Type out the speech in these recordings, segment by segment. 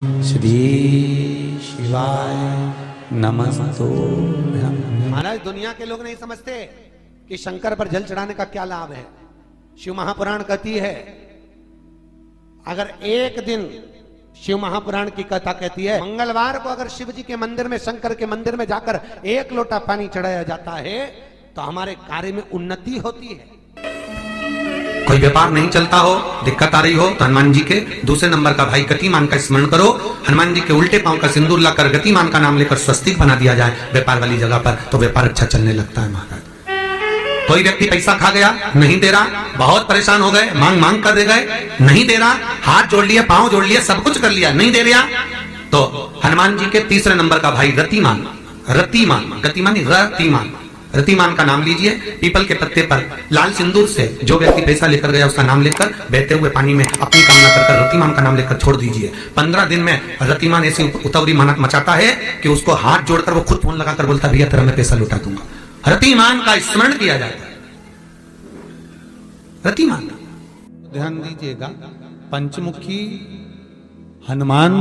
श्री शिवाय नमस्तो। महाराज दुनिया के लोग नहीं समझते कि शंकर पर जल चढ़ाने का क्या लाभ है। शिव महापुराण कहती है, अगर एक दिन शिव महापुराण की कथा कहती है, मंगलवार को अगर शिव जी के मंदिर में, शंकर के मंदिर में जाकर एक लोटा पानी चढ़ाया जाता है तो हमारे कार्य में उन्नति होती है। कोई व्यापार नहीं चलता हो, दिक्कत आ रही हो तो हनुमान जी के दूसरे नंबर का भाई गतिमान का स्मरण करो। हनुमान जी के उल्टे पांव का सिंदूर लाकर गतिमान का नाम लेकर स्वस्तिक बना दिया जाए व्यापार वाली जगह पर, तो व्यापार अच्छा चलने लगता है महाराज। कोई व्यक्ति पैसा खा गया, नहीं दे रहा, बहुत परेशान हो गए, मांग मांग कर दे गए, नहीं दे रहा, हाथ जोड़ लिए, पांव जोड़ लिए, सब कुछ कर लिया, नहीं दे रहा, तो हनुमान जी के तीसरे नंबर का भाई रतिमान, रतिमान, गतिमान रतिमान, रतिमान का नाम लीजिए। पीपल के पत्ते पर लाल सिंदूर से जो व्यक्ति पैसा लेकर गया उसका नाम लेकर बहते हुए पानी में अपनी कामना कर रतिमान का नाम लेकर छोड़ दीजिए। 15 दिन में रतिमान ऐसी उतावली मचाता है कि उसको हाथ जोड़कर वो खुद फोन लगाकर बोलता है, भैया तेरा मैं पैसा लौटा दूंगा। रतिमान का स्मरण किया जाता है। रतिमान, ध्यान दीजिएगा, पंचमुखी हनुमान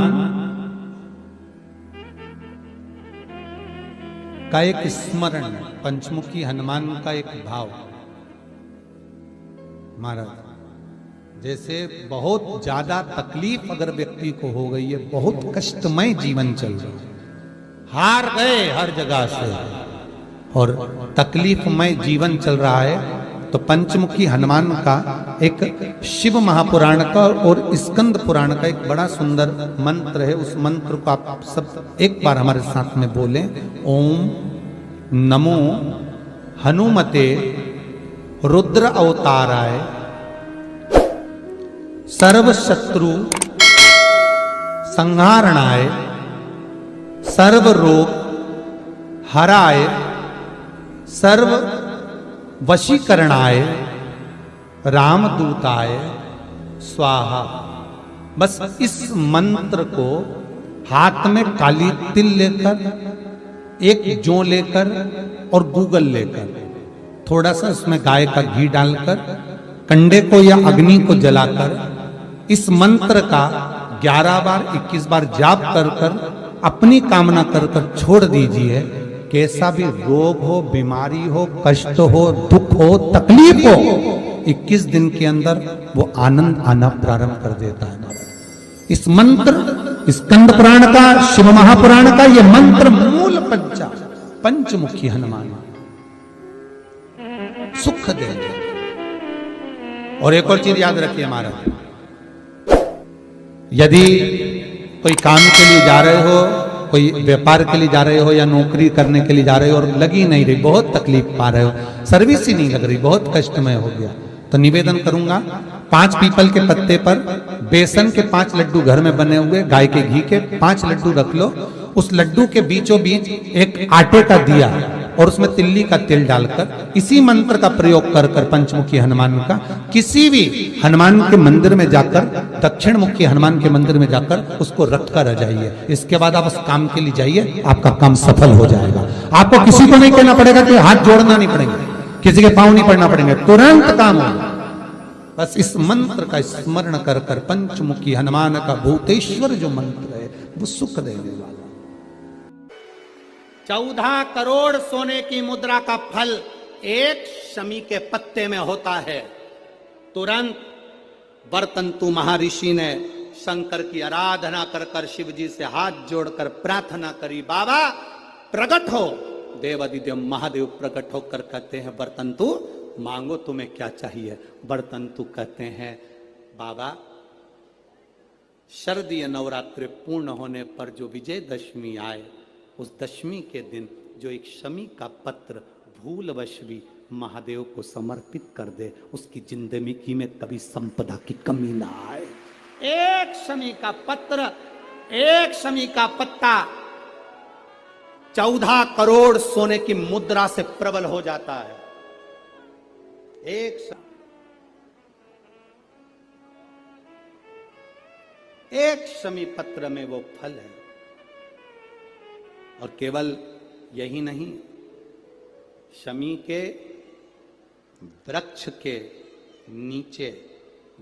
का एक स्मरण, पंचमुखी हनुमान का एक भाव। महाराज जैसे बहुत ज्यादा तकलीफ अगर व्यक्ति को हो गई है, बहुत कष्टमय जीवन चल रहा है, हार गए हर जगह से और तकलीफमय जीवन चल रहा है, तो पंचमुखी हनुमान का एक शिव महापुराण का और स्कंद पुराण का एक बड़ा सुंदर मंत्र है। उस मंत्र को आप सब एक बार हमारे साथ में बोलें। ओम नमो हनुमते रुद्र अवताराय सर्व शत्रु संहारणाय सर्व रोग हराय सर्व वशीकरणाय रामदूताय स्वाहा। बस इस मंत्र को हाथ में काली तिल लेकर, एक जौ लेकर और गूगल लेकर, थोड़ा सा उसमें गाय का घी डालकर, कंडे को या अग्नि को जलाकर इस मंत्र का 11 बार 21 बार जाप कर कर अपनी कामना कर कर छोड़ दीजिए। कैसा भी रोग हो, बीमारी हो, कष्ट हो, दुख हो, तकलीफ हो, 21 दिन के अंदर वो आनंद आना प्रारंभ कर देता है। इस मंत्र, स्कंद पुराण का, शिव महापुराण का ये मंत्र मूल पंचमुखी हनुमान सुख देंगे। और एक और चीज याद रखिए महाराज, यदि कोई काम के लिए जा रहे हो, कोई व्यापार के लिए जा रहे हो या नौकरी करने के लिए जा रहे हो और लगी नहीं रही, बहुत तकलीफ पा रहे हो, सर्विस ही नहीं लग रही, बहुत कष्टमय हो गया, तो निवेदन करूंगा 5 पीपल के पत्ते पर बेसन के 5 लड्डू घर में बने हुए, गाय के घी के 5 लड्डू रख लो। उस लड्डू के बीचों बीच एक आटे का दिया और उसमें तिल्ली का तिल डालकर इसी मंत्र का प्रयोग कर कर पंचमुखी हनुमान का किसी भी हनुमान के मंदिर में जाकर, दक्षिण मुखी हनुमान के मंदिर में जाकर उसको रख कर आ जाइए। इसके बाद आप उस काम के लिए जाइए, आपका काम सफल हो जाएगा। आपको किसी को नहीं कहना पड़ेगा कि हाथ जोड़ना नहीं पड़ेगा, किसी के पांव नहीं पड़ना पड़ेंगे, तुरंत काम होगा। बस इस मंत्र का स्मरण कर कर पंचमुखी हनुमान का भूतेश्वर जो मंत्र है वो सुख देने वाला। 14 करोड़ सोने की मुद्रा का फल एक शमी के पत्ते में होता है। तुरंत वर्तंतु महर्षि ने शंकर की आराधना कर कर शिव जी से हाथ जोड़कर प्रार्थना करी, बाबा प्रकट हो। देवादिदेव महादेव प्रकट होकर कहते हैं, वर्तंतु मांगो तुम्हें क्या चाहिए। वर्तंतु कहते हैं, बाबा शरदीय नवरात्रि पूर्ण होने पर जो विजयदशमी आए, उस दशमी के दिन जो एक शमी का पत्र भूलवश भी महादेव को समर्पित कर दे, उसकी जिंदगी में कभी संपदा की कमी ना आए। एक शमी का पत्र, एक शमी का पत्ता 14 करोड़ सोने की मुद्रा से प्रबल हो जाता है। एक शमी पत्र में वो फल है। और केवल यही नहीं, शमी के वृक्ष के नीचे,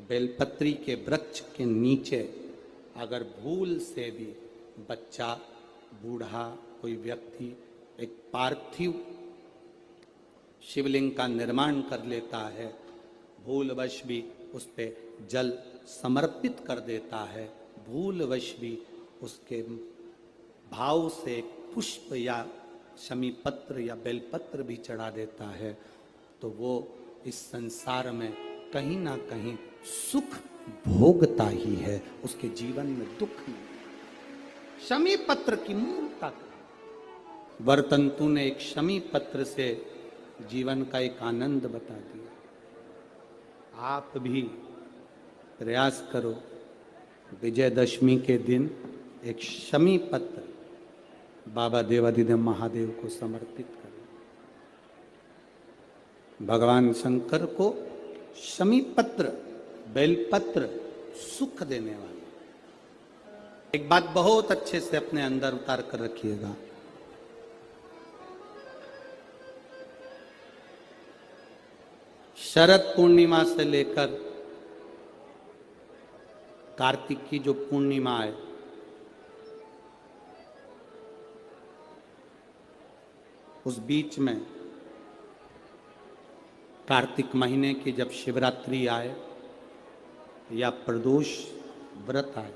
बेलपत्री के वृक्ष के नीचे अगर भूल से भी बच्चा, बूढ़ा, कोई व्यक्ति एक पार्थिव शिवलिंग का निर्माण कर लेता है, भूलवश भी उस पे जल समर्पित कर देता है, भूलवश भी उसके भाव से पुष्प या शमी पत्र या बेलपत्र भी चढ़ा देता है, तो वो इस संसार में कहीं ना कहीं सुख भोगता ही है, उसके जीवन में दुख नहीं। शमी पत्र की मूलता, वर्तंतु ने एक शमी पत्र से जीवन का एक आनंद बता दिया। आप भी प्रयास करो, विजयदशमी के दिन एक शमी पत्र बाबा देवादिदेव महादेव को समर्पित करें। भगवान शंकर को शमी पत्र, बेलपत्र सुख देने वाला। एक बात बहुत अच्छे से अपने अंदर उतार कर रखिएगा, शरद पूर्णिमा से लेकर कार्तिक की जो पूर्णिमा है, उस बीच में कार्तिक महीने की जब शिवरात्रि आए या प्रदोष व्रत आए,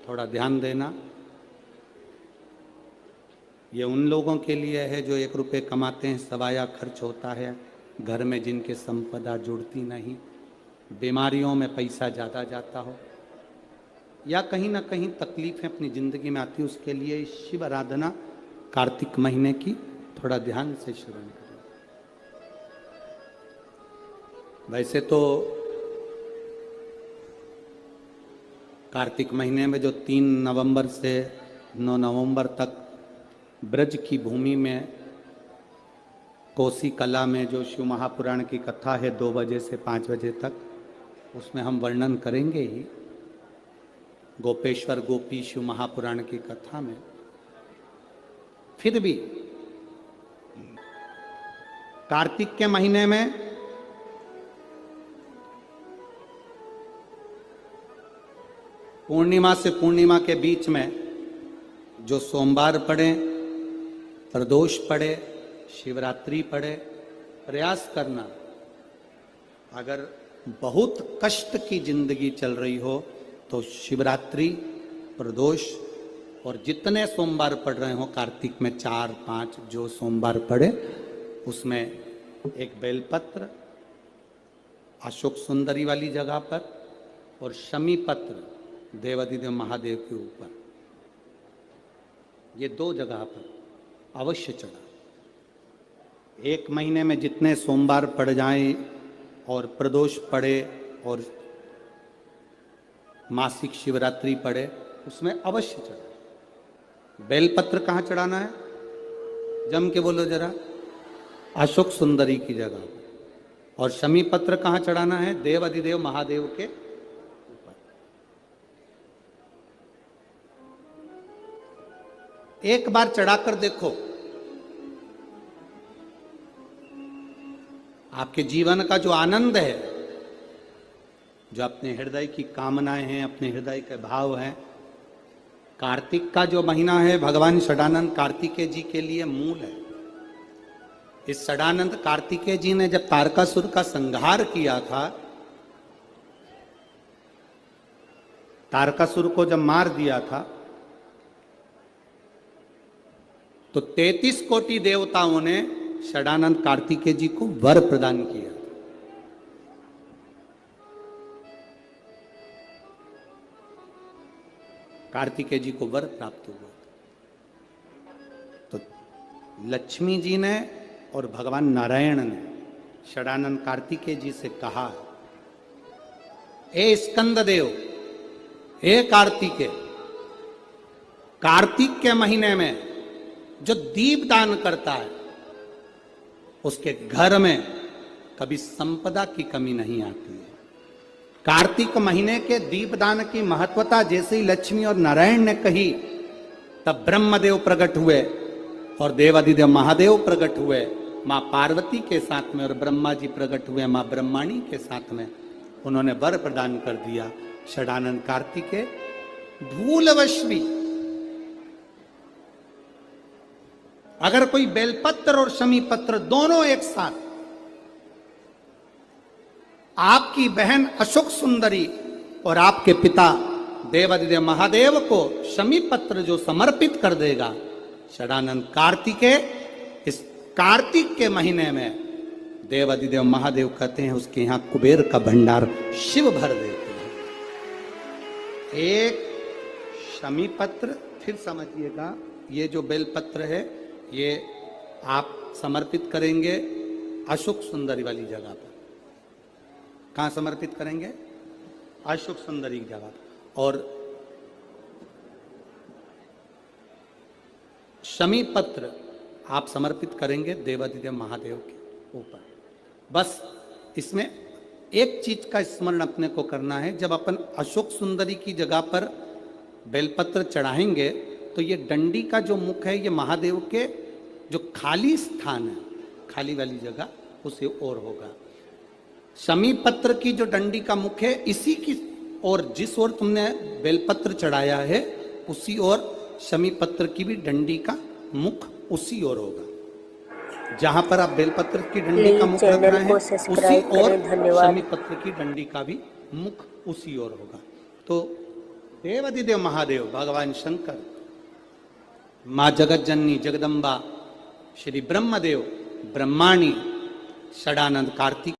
थोड़ा ध्यान देना। ये उन लोगों के लिए है जो 1 रुपये कमाते हैं, सवाया खर्च होता है, घर में जिनके संपदा जुड़ती नहीं, बीमारियों में पैसा ज़्यादा जाता हो, या कहीं ना कहीं तकलीफें अपनी ज़िंदगी में आती, उसके लिए शिव आराधना कार्तिक महीने की थोड़ा ध्यान से श्रवण करें। वैसे तो कार्तिक महीने में जो 3 नवंबर से 9 नवंबर तक ब्रज की भूमि में कोसी कला में जो शिव महापुराण की कथा है 2 बजे से 5 बजे तक, उसमें हम वर्णन करेंगे ही। गोपेश्वर गोपी शिव महापुराण की कथा में फिर भी कार्तिक के महीने में पूर्णिमा से पूर्णिमा के बीच में जो सोमवार पड़े, प्रदोष पड़े, शिवरात्रि पड़े, प्रयास करना। अगर बहुत कष्ट की जिंदगी चल रही हो तो शिवरात्रि, प्रदोष और जितने सोमवार पड़ रहे हो कार्तिक में 4-5 जो सोमवार पड़े, उसमें एक बेलपत्र अशोक सुंदरी वाली जगह पर और शमी पत्र देवादिदेव महादेव के ऊपर, ये 2 जगह पर अवश्य चढ़ा। 1 महीने में जितने सोमवार पड़ जाएं और प्रदोष पड़े और मासिक शिवरात्रि पड़े, उसमें अवश्य चढ़ा। बेलपत्र कहाँ चढ़ाना है? जम के बोलो जरा। अशोक सुंदरी की जगह। और शमी पत्र कहाँ चढ़ाना है? देवादिदेव महादेव के ऊपर। एक बार चढ़ाकर देखो, आपके जीवन का जो आनंद है, जो अपने हृदय की कामनाएं हैं, अपने हृदय के भाव हैं, कार्तिक का जो महीना है भगवान षडानंद कार्तिकेय जी के लिए मूल है। इस षडानंद कार्तिकेय जी ने जब तारकासुर का संहार किया था, तारकासुर को जब मार दिया था, तो 33 कोटि देवताओं ने षडानंद कार्तिकेय जी को वर प्रदान किया। कार्तिकेय जी को वर प्राप्त हुआ। तो लक्ष्मी जी ने और भगवान नारायण ने षडानंद कार्तिकेय जी से कहा, ए स्कंद देव, हे कार्तिकेय, कार्तिक के महीने में जो दीप दान करता है उसके घर में कभी संपदा की कमी नहीं आती है। कार्तिक महीने के दीपदान की महत्वता जैसे ही लक्ष्मी और नारायण ने कही, तब ब्रह्मदेव प्रकट हुए और देवादिदेव महादेव प्रकट हुए मां पार्वती के साथ में, और ब्रह्मा जी प्रकट हुए मां ब्रह्माणी के साथ में। उन्होंने वर प्रदान कर दिया षडानंद कार्तिकेय भूलवश भी अगर कोई बेलपत्र और शमी पत्र दोनों एक साथ आपकी बहन अशोक सुंदरी और आपके पिता देवादिदेव महादेव को शमी पत्र जो समर्पित कर देगा, षडानंद कार्तिकेय इस कार्तिक के महीने में देवादिदेव महादेव कहते हैं उसके यहां कुबेर का भंडार शिव भर देते हैं। एक शमी पत्र, फिर समझिएगा ये जो बेलपत्र है ये आप समर्पित करेंगे अशोक सुंदरी वाली जगह पर। कहां समर्पित करेंगे? अशोक सुंदरी की जगह। और शमी पत्र आप समर्पित करेंगे देवादिदेव महादेव के ऊपर। बस इसमें एक चीज का स्मरण अपने को करना है, जब अपन अशोक सुंदरी की जगह पर बेलपत्र चढ़ाएंगे तो ये डंडी का जो मुख है ये महादेव के जो खाली स्थान है, खाली वाली जगह उसे ओर होगा। शमी पत्र की जो डंडी का मुख है इसी की और जिस ओर तुमने बेलपत्र चढ़ाया है उसी ओर शमी पत्र की भी डंडी का मुख उसी ओर होगा। जहां पर आप बेलपत्र की डंडी का मुख रख रहे हैं उसी ओर शमी पत्र की डंडी का भी मुख उसी ओर होगा। तो देवादिदेव महादेव भगवान शंकर, माँ जगत जननी जगदम्बा, श्री ब्रह्मदेव ब्रह्माणी, षडानंद कार्तिक।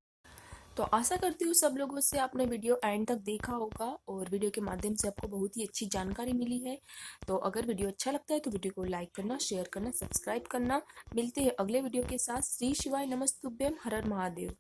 तो आशा करती हूँ सब लोगों से आपने वीडियो एंड तक देखा होगा और वीडियो के माध्यम से आपको बहुत ही अच्छी जानकारी मिली है। तो अगर वीडियो अच्छा लगता है तो वीडियो को लाइक करना, शेयर करना, सब्सक्राइब करना। मिलते हैं अगले वीडियो के साथ। श्री शिवाय नमस्तुभ्यम, हर हर महादेव।